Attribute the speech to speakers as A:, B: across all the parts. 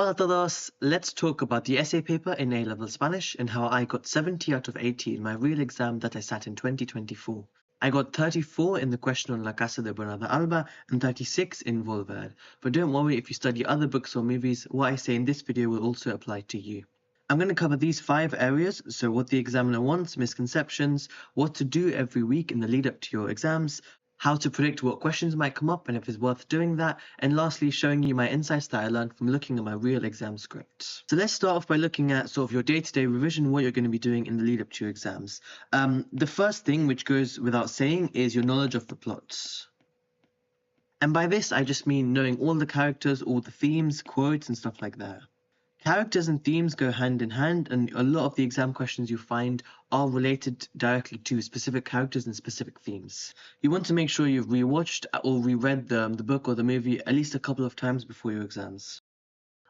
A: Hola a todos! Let's talk about the essay paper in A-level Spanish and how I got 70 out of 80 in my real exam that I sat in 2024. I got 34 in the question on La Casa de Bernarda Alba and 36 in Volverde. But don't worry, if you study other books or movies, what I say in this video will also apply to you. I'm going to cover these 5 areas, so what the examiner wants, misconceptions, what to do every week in the lead up to your exams, how to predict what questions might come up and if it's worth doing that, and lastly showing you my insights that I learned from looking at my real exam scripts. So let's start off by looking at sort of your day-to-day revision, what you're going to be doing in the lead up to your exams. The first thing, which goes without saying, is your knowledge of the plots. And by this I just mean knowing all the characters, all the themes, quotes and stuff like that. Characters and themes go hand in hand, and a lot of the exam questions you find are related directly to specific characters and specific themes. You want to make sure you've rewatched or reread the book or the movie at least a couple of times before your exams.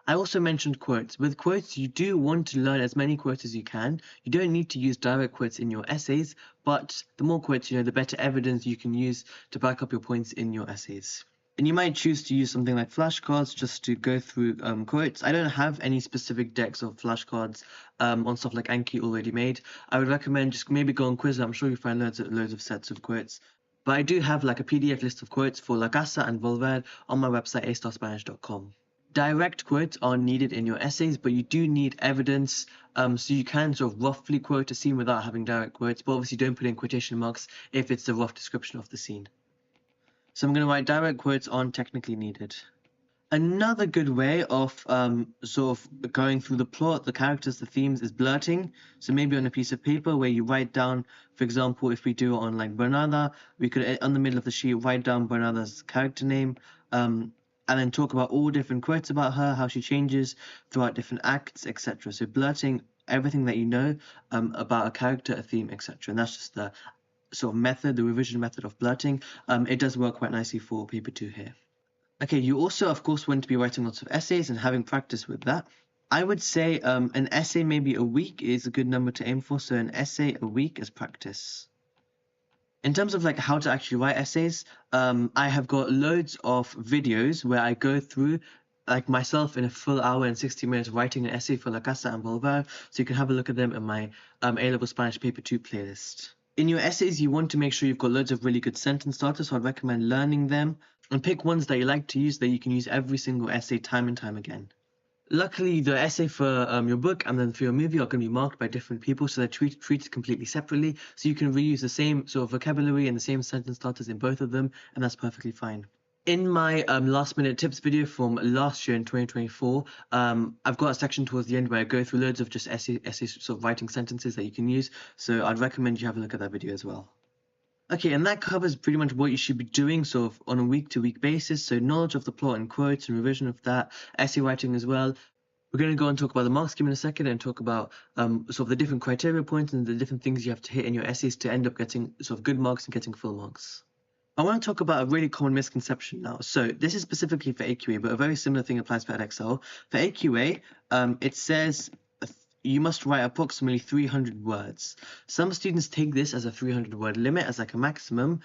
A: I also mentioned quotes. With quotes, you do want to learn as many quotes as you can. You don't need to use direct quotes in your essays, but the more quotes you know, the better evidence you can use to back up your points in your essays. And you might choose to use something like flashcards just to go through quotes. I don't have any specific decks of flashcards on stuff like Anki already made. I would recommend just maybe go on Quizlet. I'm sure you find loads of sets of quotes. But I do have like a PDF list of quotes for La Casa and Volverde on my website astarspanish.com. Direct quotes are needed in your essays, but you do need evidence, so you can sort of roughly quote a scene without having direct quotes, but obviously don't put in quotation marks if it's a rough description of the scene. So I'm going to write direct quotes on technically needed. Another good way of sort of going through the plot, the characters, the themes is blurting. So maybe on a piece of paper where you write down, for example, if we do it on like Bernarda, we could on the middle of the sheet write down Bernarda's character name, and then talk about all different quotes about her, how she changes throughout different acts, etc. So blurting everything that you know about a character, a theme, etc. And that's just the sort of method, the revision method of blurting. It does work quite nicely for paper 2 here. Okay, you also, of course, want to be writing lots of essays and having practice with that. I would say an essay maybe a week is a good number to aim for, so an essay a week as practice. In terms of like how to actually write essays, I have got loads of videos where I go through like myself in a full hour and 60 minutes writing an essay for La Casa and Volverde, so you can have a look at them in my A-level Spanish paper 2 playlist. In your essays, you want to make sure you've got loads of really good sentence starters, so I'd recommend learning them and pick ones that you like to use that you can use every single essay time and time again. Luckily, the essay for your book and then for your movie are going to be marked by different people, so they're treated completely separately, so you can reuse the same sort of vocabulary and the same sentence starters in both of them, and that's perfectly fine. In my last minute tips video from last year in 2024, I've got a section towards the end where I go through loads of just essay sort of writing sentences that you can use, so I'd recommend you have a look at that video as well. Okay, and that covers pretty much what you should be doing sort of on a week-to-week basis, so knowledge of the plot and quotes and revision of that, essay writing as well. We're going to go and talk about the mark scheme in a second and talk about sort of the different criteria points and the different things you have to hit in your essays to end up getting sort of good marks and getting full marks. I want to talk about a really common misconception now. So this is specifically for AQA, but a very similar thing applies for EdXL. For AQA, it says you must write approximately 300 words. Some students take this as a 300-word limit, as like a maximum,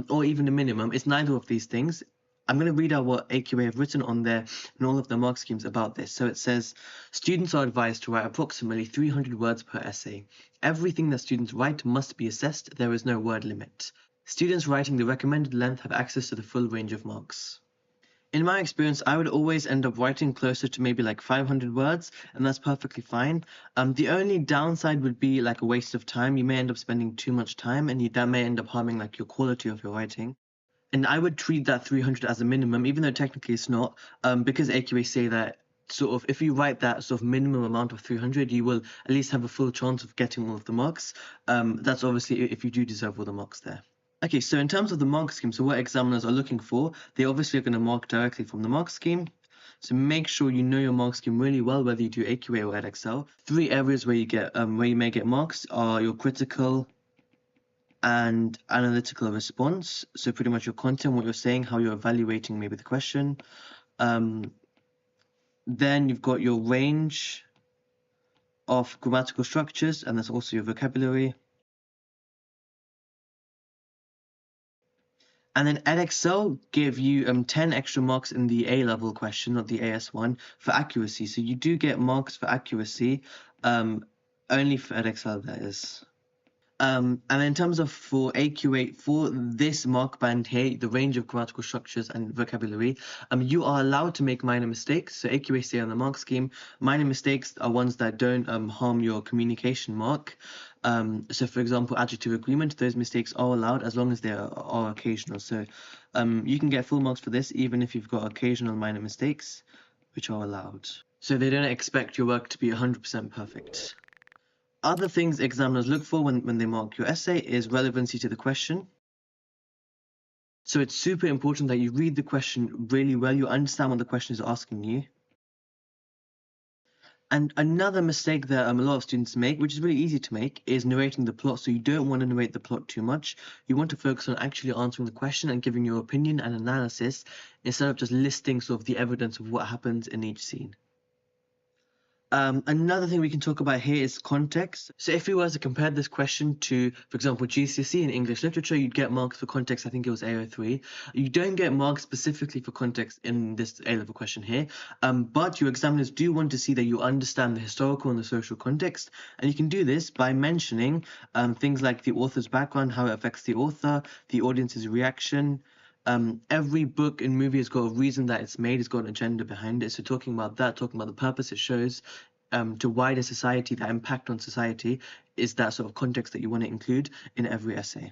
A: or even a minimum. It's neither of these things. I'm going to read out what AQA have written on there and all of the mark schemes about this. So it says, students are advised to write approximately 300 words per essay. Everything that students write must be assessed. There is no word limit. Students writing the recommended length have access to the full range of marks. In my experience, I would always end up writing closer to maybe like 500 words, and that's perfectly fine. The only downside would be like a waste of time. You may end up spending too much time, and that may end up harming like your quality of your writing. And I would treat that 300 as a minimum, even though technically it's not, because AQA say that sort of if you write that sort of minimum amount of 300, you will at least have a full chance of getting all of the marks. That's obviously if you do deserve all the marks there. Okay, so in terms of the mark scheme, so what examiners are looking for, they obviously are going to mark directly from the mark scheme. So make sure you know your mark scheme really well, whether you do AQA or EdXL. 3 areas where you may get marks are your critical and analytical response. So pretty much your content, what you're saying, how you're evaluating maybe the question. Then you've got your range of grammatical structures, and that's also your vocabulary. And then Edexcel give you 10 extra marks in the A-level question, not the AS1, for accuracy. So you do get marks for accuracy, only for Edexcel, that is. And in terms of for AQ8, for this mark band here, the range of grammatical structures and vocabulary, you are allowed to make minor mistakes. So AQ8 stay on the mark scheme. Minor mistakes are ones that don't harm your communication mark. So for example, adjective agreement, those mistakes are allowed as long as they are occasional. So you can get full marks for this even if you've got occasional minor mistakes, which are allowed. So they don't expect your work to be 100% perfect. Other things examiners look for when they mark your essay is relevancy to the question. So it's super important that you read the question really well, you understand what the question is asking you. And another mistake that a lot of students make, which is really easy to make, is narrating the plot. So you don't want to narrate the plot too much. You want to focus on actually answering the question and giving your opinion and analysis instead of just listing sort of the evidence of what happens in each scene. Another thing we can talk about here is context. So if we were to compare this question to, for example, GCSE in English literature, you'd get marks for context. I think it was AO3. You don't get marks specifically for context in this A-level question here, but your examiners do want to see that you understand the historical and the social context, and you can do this by mentioning things like the author's background, how it affects the author, the audience's reaction. Every book and movie has got a reason that it's made, it's got an agenda behind it. So talking about that, talking about the purpose it shows to wider society, that impact on society is that sort of context that you want to include in every essay.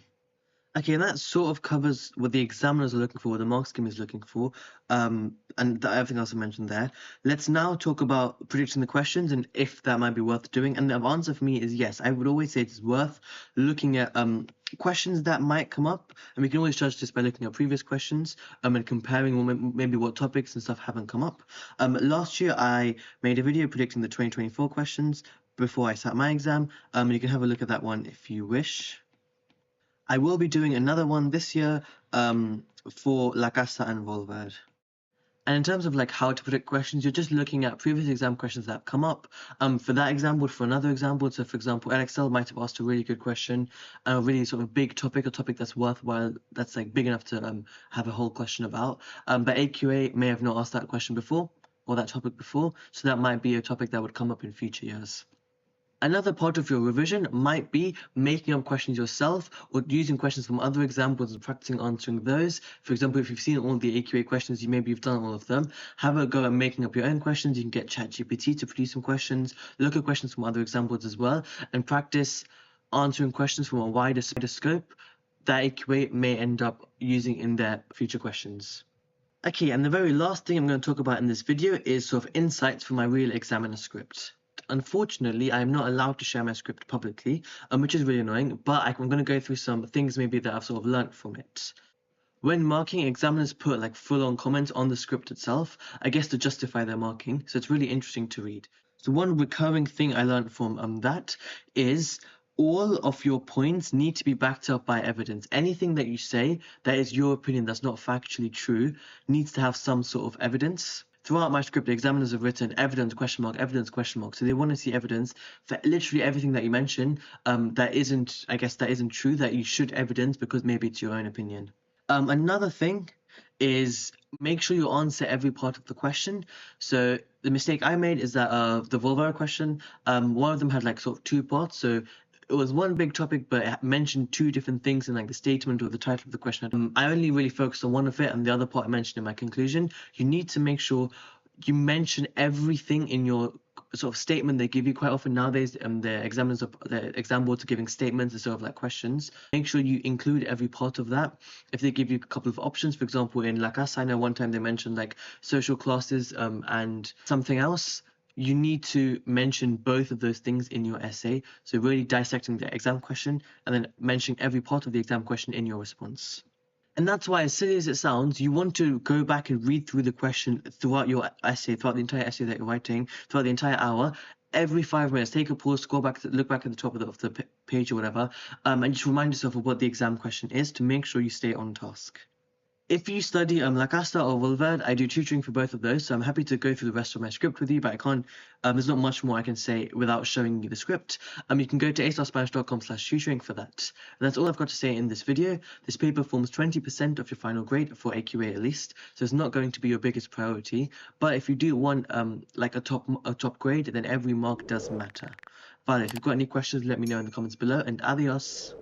A: Okay, and that sort of covers what the examiners are looking for, what the mark scheme is looking for, and everything else I mentioned there. Let's now talk about predicting the questions and if that might be worth doing. And the answer for me is yes. I would always say it's worth looking at questions that might come up, and we can always judge this by looking at previous questions and comparing maybe what topics and stuff haven't come up. Last year I made a video predicting the 2024 questions before I sat my exam. You can have a look at that one if you wish. I will be doing another one this year for La Casa and Volver. And in terms of like how to predict questions, you're just looking at previous exam questions that have come up. For that example, for another example, so for example, Edexcel might have asked a really good question, a really sort of big topic, a topic that's worthwhile, that's like big enough to have a whole question about. But AQA may have not asked that question before or that topic before, so that might be a topic that would come up in future years. Another part of your revision might be making up questions yourself or using questions from other examples and practicing answering those. For example, if you've seen all the AQA questions, maybe you've done all of them. Have a go at making up your own questions. You can get ChatGPT to produce some questions, look at questions from other examples as well, and practice answering questions from a wider scope that AQA may end up using in their future questions. Okay, and the very last thing I'm going to talk about in this video is sort of insights from my real examiner script. Unfortunately, I'm not allowed to share my script publicly, which is really annoying, but I'm going to go through some things maybe that I've sort of learnt from it. When marking, examiners put like full-on comments on the script itself, I guess to justify their marking, so it's really interesting to read. So one recurring thing I learned from that is all of your points need to be backed up by evidence. Anything that you say that is your opinion that's not factually true needs to have some sort of evidence. Throughout my script, the examiners have written evidence, question mark, evidence, question mark. So they want to see evidence for literally everything that you mention that isn't true, that you should evidence because maybe it's your own opinion. Another thing is make sure you answer every part of the question. So the mistake I made is that the Volvera question, one of them had like sort of two parts. So it was one big topic, but it mentioned two different things in like the statement or the title of the question. I only really focused on one of it, and the other part I mentioned in my conclusion. You need to make sure you mention everything in your sort of statement they give you. Quite often nowadays, the exam boards are giving statements instead of like questions. Make sure you include every part of that. If they give you a couple of options, for example, in La Casa, I know one time they mentioned like social classes and something else. You need to mention both of those things in your essay. So really dissecting the exam question and then mentioning every part of the exam question in your response. And that's why, as silly as it sounds, you want to go back and read through the question throughout your essay, throughout the entire essay that you're writing, throughout the entire hour. Every 5 minutes, take a pause, scroll back, look back at the top of the page or whatever, and just remind yourself of what the exam question is to make sure you stay on task. If you study Lacasta or Vulvad, I do tutoring for both of those, so I'm happy to go through the rest of my script with you, but I can't, there's not much more I can say without showing you the script. You can go to astarspanish.com/tutoring for that. And that's all I've got to say in this video. This paper forms 20% of your final grade for AQA at least, so it's not going to be your biggest priority, but if you do want like a top grade, then every mark does matter. Vale, if you've got any questions, let me know in the comments below, and adios!